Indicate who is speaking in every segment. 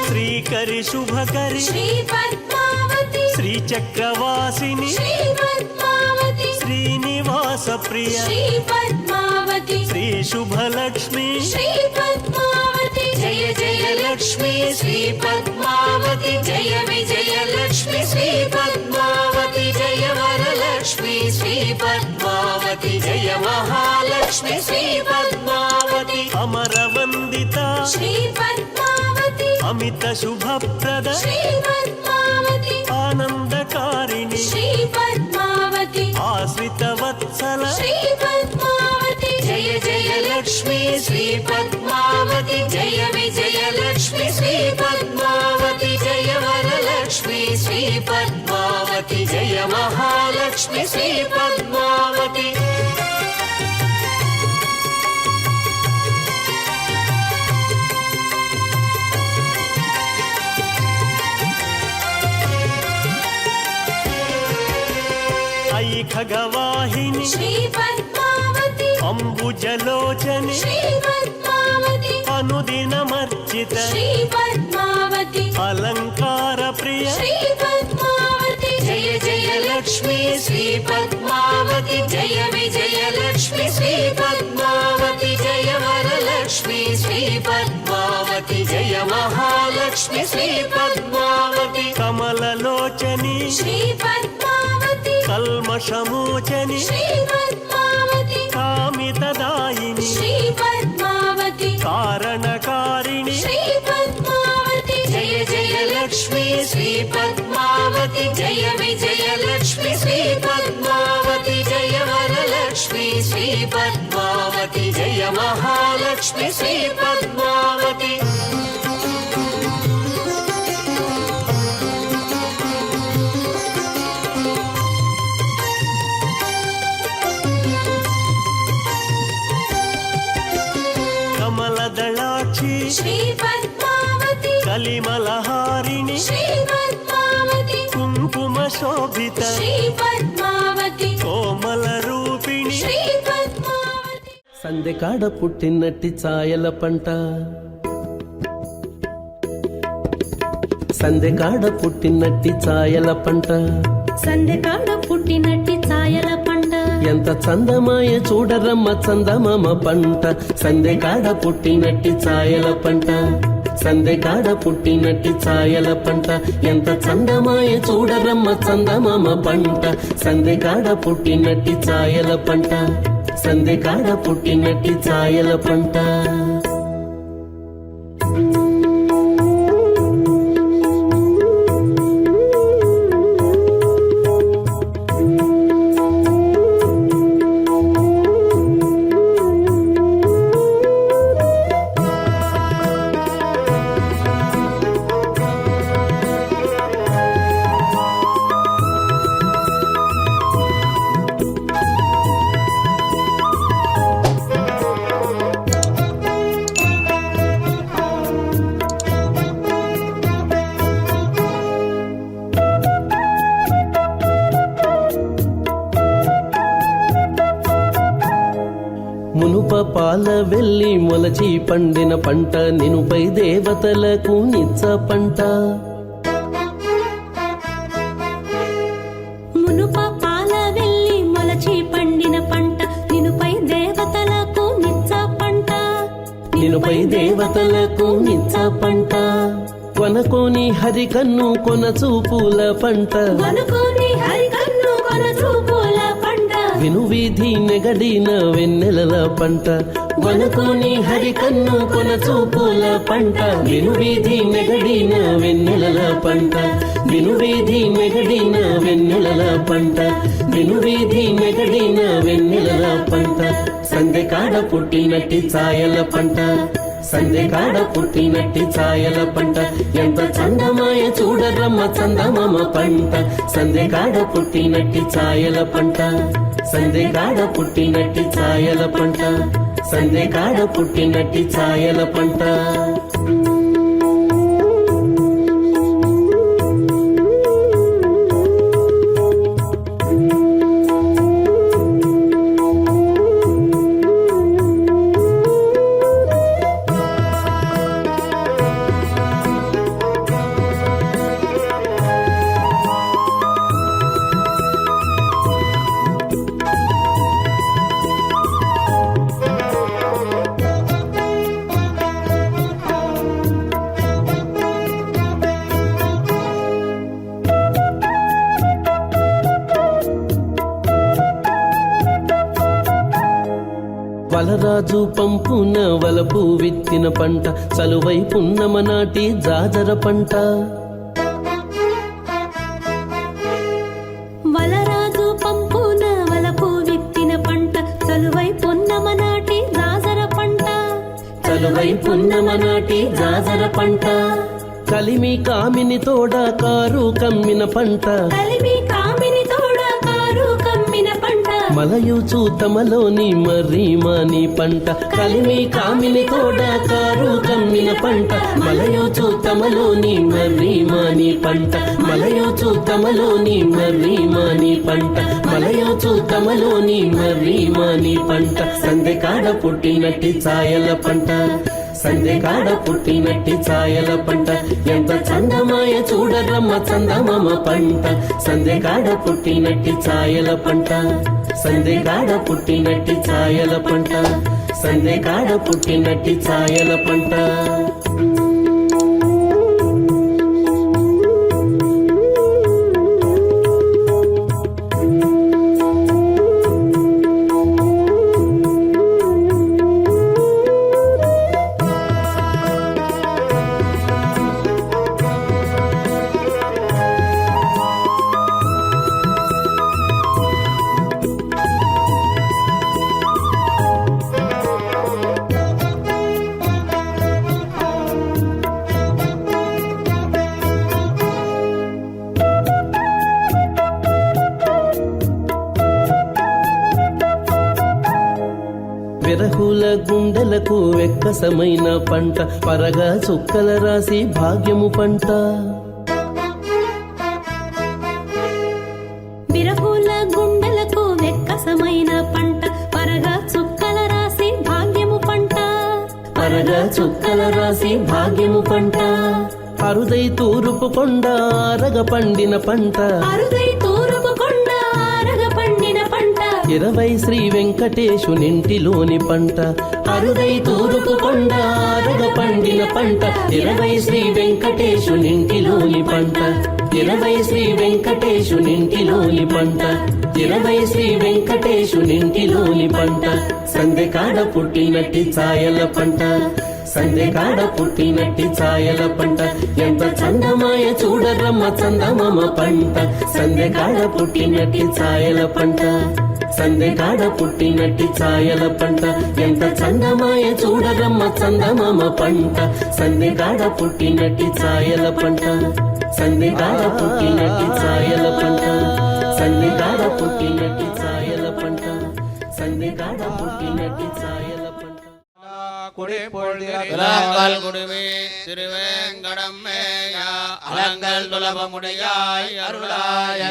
Speaker 1: श्रीकरि शुभकरि श्री पद्मावती श्री चक्रवासिनी श्री पद्मावती श्रीनिवास प्रिय श्री पद्मावती श्री शुभलक्ष्मी श्री पद्मावती जय जय लक्ष्मी श्री पद्मावती जय विजय लक्ष्मी श्री पद्मावती जय वरलक्ष्मी श्री पद्मावती जय महालक्ष्मी श्री पद्मावती अमरवंदिता श्री पद्मावती अमित शुभप्रद श्री पद्मावती आनंदकारिणी श्री पद्मावती आश्रित वत्सल श्री पद्मावती जय जय लक्ष्मी श्री पद्मावती जय विजय लक्ष्मी श्री पद्मावती जय वरलक्ष्मी श्री पद्मावती जय महालक्ष्मी श्री पद्मावती खगवाहिनी श्री पद्मावती अंबुजलोचनी श्री पद्मावती अनुदिनमर्चित श्री पद्मावती अलंकार प्रिय श्री पद्मावती जय जय लक्ष्मी श्री पद्मावती जय विजय लक्ष्मी श्री पद्मावती जय वरलक्ष्मी श्री पद्मावती जय महालक्ष्मी श्री पद्मावती कमललोचनी श्री पद्मावती कल्मषमोचनी श्री पद्मावती कामितदायिनी श्री पद्मावती कारणकारिणी श्री पद्मावती जय जय लक्ष्मी श्री पद्मावती जय विजय लक्ष्मी श्री पद्मावती जय वरलक्ष्मी श्री पद्मावती जय महालक्ष्मी श्री पद्मावती कमलदलाक्षी श्री पद्मावती कलिमलहारिणी श्री पद्मावती कुंकुम शोभित श्री पद्मावती कोमल रूपिणी श्री पद्मावती
Speaker 2: సందెకాడ పుట్టినట్టి ఛాయల పంట సందెకాడ పుట్టినట్టి ఛాయల పంట
Speaker 3: సందెకాడ పుట్టినట్టి ఛాయల పంట
Speaker 2: ఎంత చందమాయ చూడరమ్మ చందమామ పంట సందెకాడ పుట్టినట్టి ఛాయల పంట సందెకాడ పుట్టినట్టి ఛాయల పంట ఎంత చందమాయ చూడరమ్మ చందమామ పంట సందెకాడ పుట్టినట్టి ఛాయల పంట సందెకాడ పుట్టినట్టి ఛాయల పంట మునుప పాల వెళ్ళి మొలచి పండిన పంట నినుపై దేవతలకు నిచ్చ పంట
Speaker 3: మునుప పాల వెళ్ళి మొలచి పండిన పంట నినుపై దేవతలకు
Speaker 2: నినుపై దేవతలకు నిచ్చ పంట కొనకోని హరికన్ను కొన చూపుల పంట
Speaker 3: వనుకోని హరికన్ను కొనచూపుల పంట
Speaker 2: విను వీధి నెగడిన వెన్నెలల పంట వనుకోని హరికన్ను కొన చూపుల పంట విను వీధి నెగడిన వెన్నెలల పంట విను వీధి నెగడిన వెన్నెలల పంట విను వీధి నెగడిన వెన్నెలల పంట సందె కాడ పుట్టినట్టి ఛాయల పంట సందె కాడ పుట్టినట్టి ఛాయల పంట ఎంత చందమాయ చూడరమ్మ చందమామ పంట సందె కాడ పుట్టినట్టి ఛాయల పంట సందె కాడ పుట్టినట్టి ఛాయల పంట సందె కాడ పుట్టినట్టి ఛాయల పంట వలరాజు పంపున వలపు విత్తిన పంట చలువై పున్నమ నాటి జాజర పంట
Speaker 3: వలరాజు పంపున వలపు విత్తిన పంట చలువై పున్నమ నాటి జాజర పంట
Speaker 2: చలువై పున్నమ నాటి జాజర పంట కలిమి కామిని తోడ కారు కమ్మిన పంట
Speaker 3: కలిమి కామిని తోడ కారు కమ్మిన పంట
Speaker 2: మలయు చూతమలోని మర్రిమాని పంట కలిమి కామిని తోడ కారు కమ్మిన పంట మలయు చూతమలోని మర్రిమాని పంట మలయు చూతమలోని మర్రిమాని పంట మలయు చూతమలోని మర్రిమాని పంట సందె కాడ పుట్టినట్టి ఛాయల పంట సందె కాడ పుట్టినట్టి ఛాయల పంట ఎంత చందమాయ చూడరమ్మ చందమామ పంట సందె కాడ పుట్టినట్టి ఛాయల పంట సందె కాడ పుట్టినట్టి ఛాయల పంట సందె కాడ పుట్టినట్టి ఛాయల పంట విరహుల గుండెలకు వెక్కసమైన పంట పరగా చుక్కల రాసి భాగ్యము పంట
Speaker 3: విరహుల గుండెలకు వెక్కసమైన పంట పరగా చుక్కల రాసి భాగ్యము పంట
Speaker 2: పరగా చుక్కల రాసి భాగ్యము పంట అరుదై తూరుపు కొండ ఆరగ పండిన పంట
Speaker 3: అరుదై తూరుపు కొండ ఆరగ పండిన పంట
Speaker 2: 20 శ్రీ వెంకటేశునింటిలోని పంట అరుదై తూరుపు కొండ ఆరగ పండిన పంట 20 శ్రీ వెంకటేశునింటిలోని పంట 20 శ్రీ వెంకటేశునింటిలోని పంట 20 శ్రీ వెంకటేశునింటిలోని పంట సందె కాడ పుట్టినట్టి ఛాయల పంట సందె కాడ పుట్టినట్టి ఛాయల పంట ఎంత చందమాయ చూడరమ్మ చందమామ పంట సందె కాడ పుట్టినట్టి ఛాయల పంట సందె కాడ పుట్టినట్టి ఛాయల పంట ఎంత చందమాయ చూడరమ్మ చందమామ పంట సందె కాడ పుట్టినట్టి ఛాయల పంట సందె కాడ పుట్టినట్టి ఛాయల పంట సందె కాడ పుట్టినట్టి ఛాయల పంట సందె కాడ పుట్టినట్టి ఛాయల పంట
Speaker 4: இளங்கல் குடுமி திருவேங்கடம் மேய அலங்கல் துலபமுடையாய் அருளாய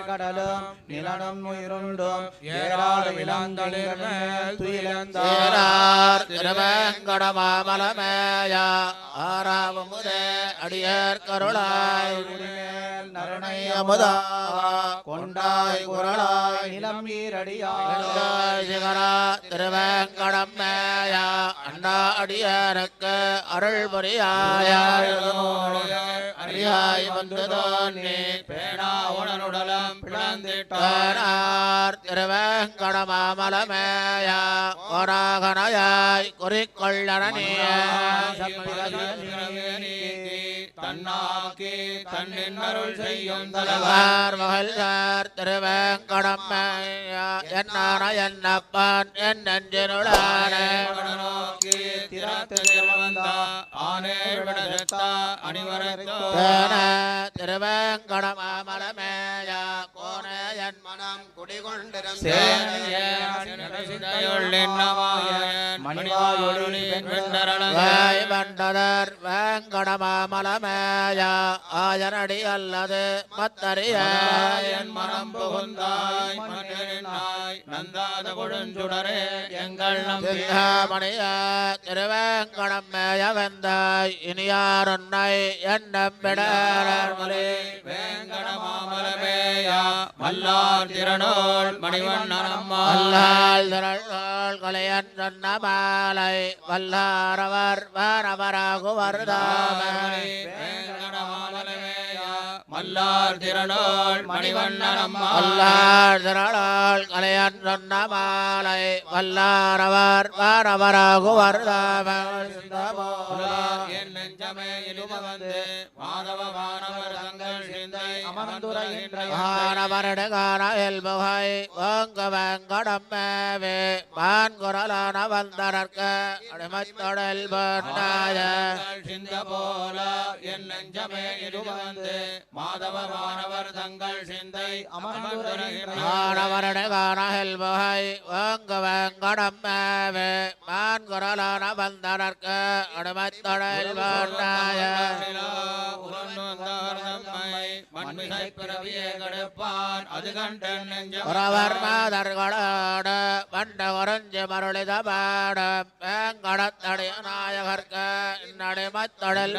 Speaker 5: கடலும் நிலனும் உயிருண்டும் ஏராள விலந்தளிர் மேல் துயிலந்தார்
Speaker 4: சேரார் திருவேங்கடமாமலமேய ஆறாவமுதே அடியர் கருளாய்
Speaker 5: மேல் நரணைய
Speaker 4: அமுதா
Speaker 5: கொண்டாய் குரலாய் நிலம் ஈரடியாய்
Speaker 4: சிகரா திருவேங்கடம் மேய அண்டா அடியாருக்கு அருள் புரியாய அறியாய் வந்து தோன்றி பேணா உடனுடலம் பிளந்திட்டார் திருவேங்கடமாமலமேய ஒராகனையாய் குறிக்கொள்ளனிய
Speaker 5: தன்னாக்கி தன்னின் அருள் செய்யும்
Speaker 4: தலைவர் மகள்சார் திருவேங்கடம் என்னான என்னப்பன் என் நெஞ்சினுளானே
Speaker 5: நோக்கி திறத்தில் வந்த ஆனே விடத்தா அணிவரைத்தோ
Speaker 4: திருவேங்கடமாமலமேய கோனே என் மனம் குடிகொண்டிருந்த வண்டதர் வேங்கடமாமலமேய ஆயனடி அல்லது மத்தறிய
Speaker 5: என் மனம் புகுந்தாய் நந்தாத கொடுஞ்சுடரே எங்கள்
Speaker 4: மணிய திருவேங்கடம் மேய வெந்தாய் இனியார் உன்னை எண்ணம் விடமலே
Speaker 5: வேங்கடமாமலமேயா மல்லார் திறனோள் மணிவண்ணனம்மா
Speaker 4: வல்லால் திரள் கலையன் சொன்ன மாலை வல்லாரவர் வாரவராகுவர்தாமே
Speaker 5: வேங்கடமாமலமேயா மல்லார் திறனோள் மணிவண்ணனம்மா
Speaker 4: வல்லார் திரளால் கலையன் சொன்ன மாலை வல்லாரவர் வாரவராகுவர்தாமே
Speaker 5: என் நெஞ்சமே இழும வந்து மாதவ வானவர் தங்கள் சிந்தை அமர்ந்துரைகின்ற
Speaker 4: மானவரடுகான எல்புகை ஓங்க வேங்கடம் மேவே மான்குரலான வந்தனர்க்க அடிமைத்தொடல் பண்ணாய
Speaker 5: சிந்த போல என் நெஞ்சமே இழும வந்து மாதவ வானவர் தங்கள் சிந்தை அமர்ந்துரைகின்ற
Speaker 4: மானவரடுகான எல்புகை ஓங்க வேங்கடம் மேவே மான்குரலான வந்தனர்க்க அடிமைத்தொடல் பண்ணாய
Speaker 5: மண்மிசை பிறவியே கடுப்பான் அது கண்டன் நெஞ்சம்
Speaker 4: உறவர் மாதர்களோட வண்ட குறைஞ்சி மருளித பாடம் வேங்கடத்தடைய நாயகர்க்க நடிமத்தொடல்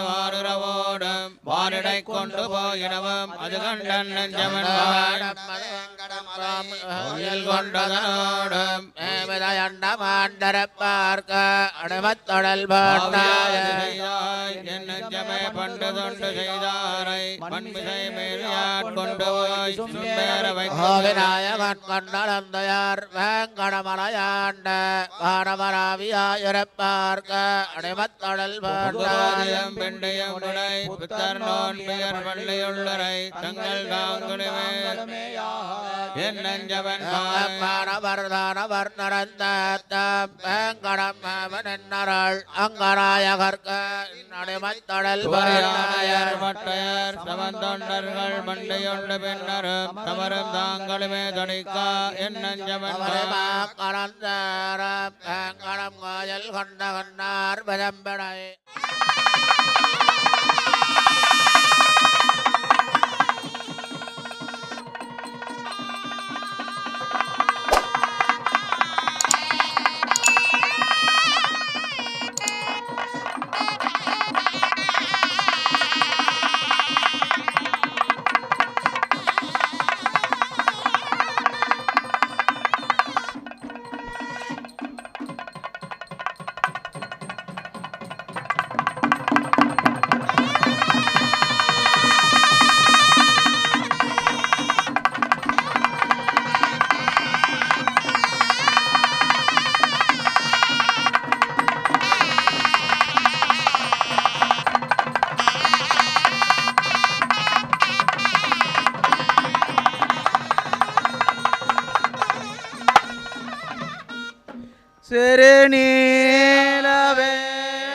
Speaker 5: வாருறவோடும் வாரிடை கொண்டு போயிடவும் அது கண்டன் நெஞ்சமன்
Speaker 4: கொண்டதனோடும் மேமிதையண்ட மாண்டர பார்க்க அடிமத்தொடல் பாட்டாய
Speaker 5: என் நெஞ்சமே பண்டு தொண்டு செய்தாரை மண்மிசை மேல் கொண்டு போய் சும்பேற
Speaker 4: விநாயகன் கொண்டலந்தையார் வேங்கடமலையாண்ட வானவராவியாயிரப்பார்க்க அடிமத்தொடல் பாட்டாயம்
Speaker 5: பெண்டையம் விடை புத்தர் நோன் பெயர் பள்ளியுள்ளரை தங்கள் தாங்குடுமே என் நெஞ்சவன்
Speaker 4: மானவர்தானவர் நடந்த வேங்கடம் நின்னராள் அங்கராயகர்க்க அடிமத்தொடல் பாட்டாயர்
Speaker 5: பட்டையர் சமந்தொண்டர்கள் மண்டையொண்டு பின்னரும் தமரும் தாங்களுமே தணிக்கா என் நெஞ்சவன்
Speaker 4: கலந்தாரம் வேங்கடம் கோயில் கொண்ட கண்ணார் விதம்பிடை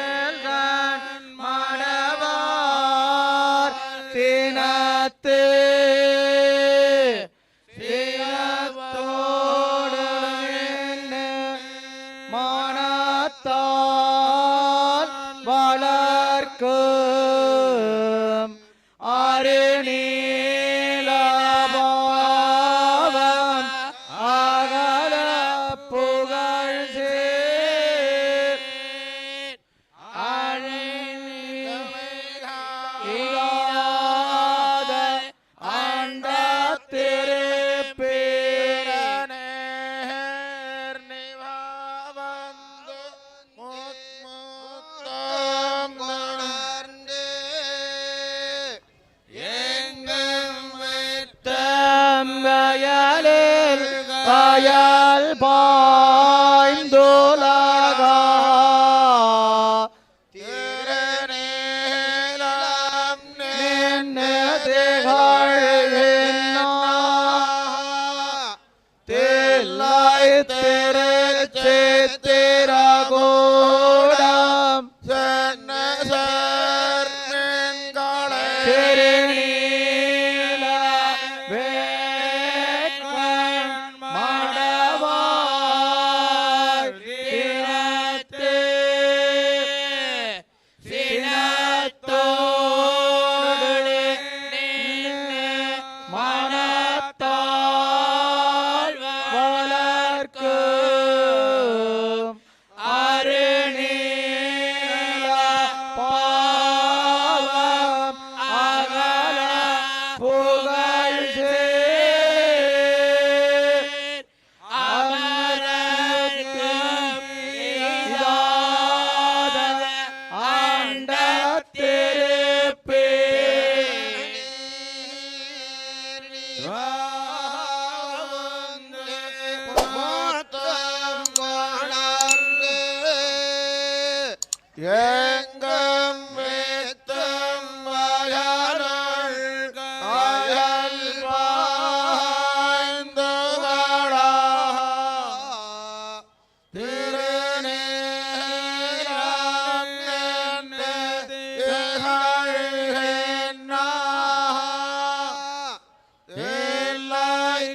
Speaker 5: திருநீலவேல்கண் மடவார் தினத்து சினத்தோடு மனத்தால் வளர்க்கும் அருநீலபாவம் அகல புகழ் கடலில் காயல் பாய்ந்துலகா
Speaker 4: திருநீலம்
Speaker 5: நின்று திகழ்கின்ற தில்லை திருச்சித்திரகூடம்
Speaker 4: சென்ன சேர்மென்களை
Speaker 5: திருநீல வேட்கண் மடவார் திறத்தே சினத்தோடு நின்று மனத்தால் வளர்க்கும் அருநீல பாவம் அகல புகழ் சேர் அமரர்க்கும் இதாத அண்டத்திருப்பேர்
Speaker 4: எங்கும் வித்தும் வயலுள் காயல் பாய்ந்து வாழா திருநீலம் நின்று திகழ்கின்ற தில்லை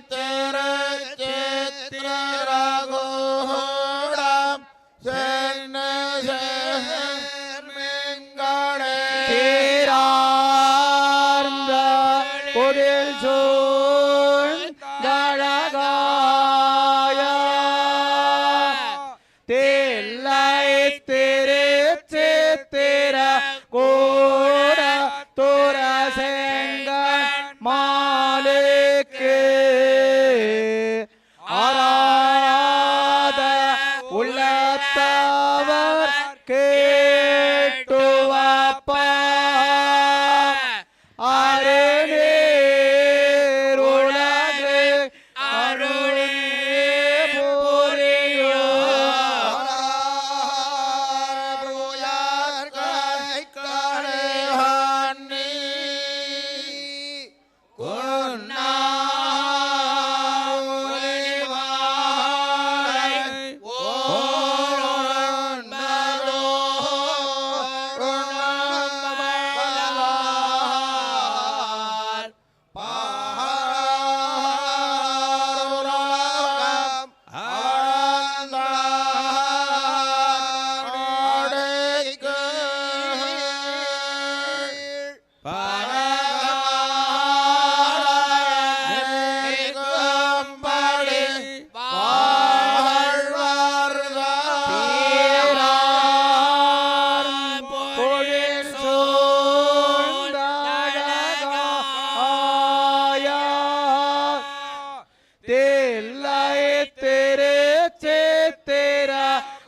Speaker 4: திருச்சித்திரகூடம் சென்ன சேர்மென்களை
Speaker 5: தீரார்ந்த பொழில் சூழ்ந்தழகாய தில்லை திருச்சித்திரகூட துரசெங்கண் மாலுக்கு ஆராத உள்ளத்தவர் கேட்டுவப்ப அருநீர் உலகு அருளே புரியோ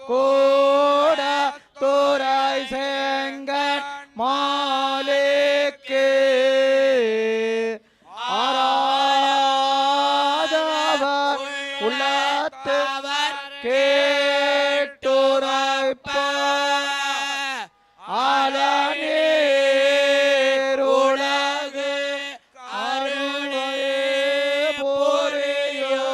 Speaker 5: கூட துறை செங்கண் மாலுக்கு ஆராதவர் உள்ளத்தவர் கேட்டுரைப்ப அலநீர் உலகு அருளே புரியோ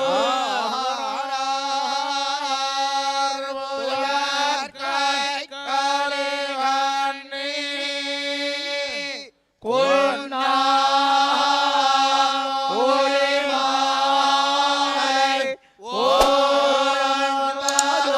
Speaker 5: ஒளிமாலை ஓரன்பதோ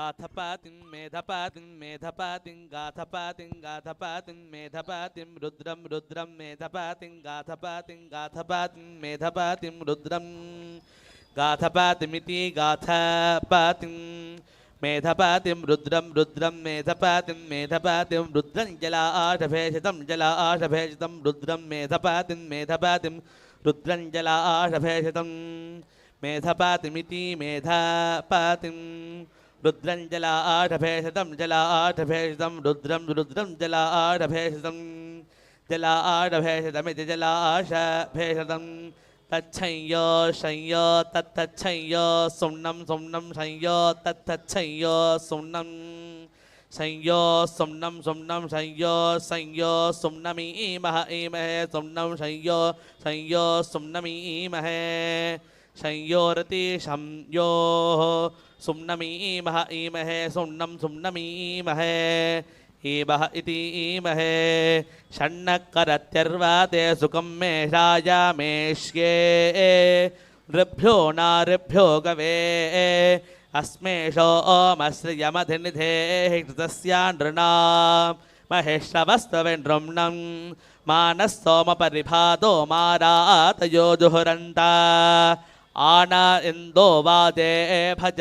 Speaker 5: गाथपातिं मेधपातिं मेधपातिं गाथपातिं गाथपातिं मेधपातिं रुद्रं रुद्रं मेधपातिं गाथपातिं गाथपातिं मेधपातिं रुद्रं गाथपातिमिति गाथपातिं मेधपातिं रुद्रं रुद्रं मेधपातिं मेधपातिं रुद्रं जलाशभेषितं जलाशभेषितं रुद्रं मेधपातिं मेधपातिं रुद्रं जलाशभेषितं मेधपातिमिति मेधपातिं रुद्रं जलाशभेषितं जलाशभेषितं रुद्रं रुद्रं जलाशभेषितं जलाशभेषितमिति जलाशभेषितं तच्छय्यो शय्यो तत्तच्छय्यो सुम्नं सुम्नं शय्यो तत्तच्छय्यो सुम्नं शय्यो सुम्नं सुम्नं शय्यो शय्यो सुम्नमीमह ईमहे सुम्नं शय्यो शय्यो सुम्नमीमहे शय्योरति शंयोः सुम्नमीमह ईमहे सुम्नं सुम्नमीमहे ईमह इति ईमहे षण्णकरत्यर्वाते सुखं मे राजामेष्ये नृभ्यो नारभ्यो गवे अस्मेषो ओमश्रियमधिनिधेः कृतस्या नृणां महेश्वस्तवेन्द्रम्णं मानः सोमपरिभातो मारातयो जुहुरन्ता आना इन्दो वादे भज